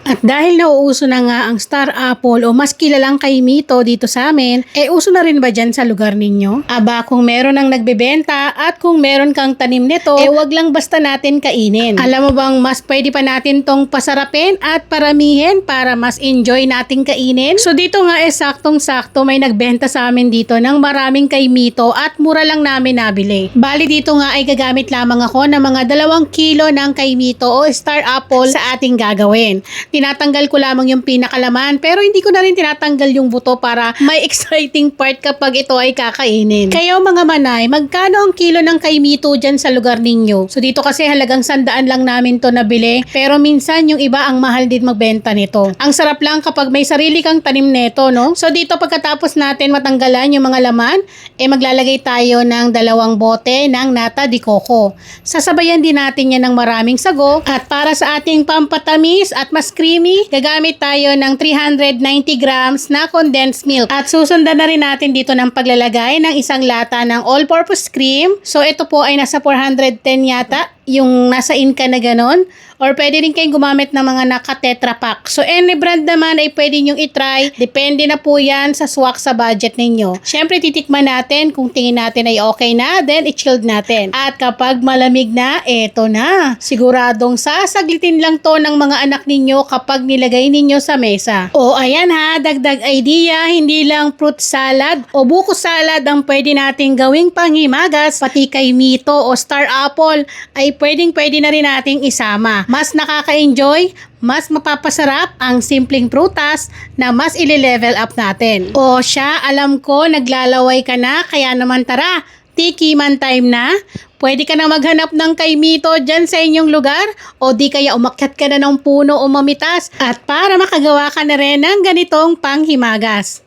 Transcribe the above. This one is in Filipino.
At dahil nauuso na nga ang star apple o mas kilalang kay Mito dito sa amin, uso na rin ba dyan sa lugar ninyo? Aba, kung meron ang nagbebenta at kung meron kang tanim nito, wag lang basta natin kainin. Alam mo bang mas pwede pa natin tong pasarapin at paramihin para mas enjoy nating kainin? So dito nga saktong-sakto may nagbenta sa amin dito ng maraming kay Mito at mura lang namin nabili. Bali dito nga ay gagamit lamang ako ng mga 2 kilo ng kay Mito o star apple sa ating gagawin. Tinatanggal ko lamang yung pinakalaman pero hindi ko na rin tinatanggal yung buto para may exciting part kapag ito ay kakainin. Kayo mga manay, magkano ang kilo ng kay Mito dyan sa lugar ninyo? So dito kasi halagang 100 lang namin to nabili pero minsan yung iba ang mahal din magbenta nito. Ang sarap lang kapag may sarili kang tanim neto, no? So dito pagkatapos natin matanggalan yung mga laman, maglalagay tayo ng 2 bote ng nata de coco. Sasabayan din natin yan ng maraming sago at para sa ating pampatamis at mas creamy, gagamit tayo ng 390 grams na condensed milk. At susundan na rin natin dito ng paglalagay ng isang lata ng all-purpose cream. So ito po ay nasa 410 yata, yung nasa Inca na ganon. Or pwede rin kayong gumamit ng mga naka-tetra pack. So any brand naman ay pwede nyong itry. Depende na po yan sa swak sa budget ninyo. Siyempre titikman natin kung tingin natin ay okay na, then i-chilled natin. At kapag malamig na, eto na. Siguradong sasaglitin lang to ng mga anak ninyo kapag nilagay ninyo sa mesa. O ayan ha, dagdag idea, hindi lang fruit salad o buko salad ang pwede nating gawing panghimagas, pati kay Mito o star apple ay pwede na rin nating isama. Mas nakaka-enjoy, mas mapapasarap ang simpleng prutas na mas ile-level up natin. O siya, alam ko naglalaway ka na, kaya naman tara, tikiman time na. Pwede ka na maghanap ng kay Mito dyan sa inyong lugar o di kaya umakyat ka na ng puno o mamitas at para makagawa ka na rin ng ganitong panghimagas.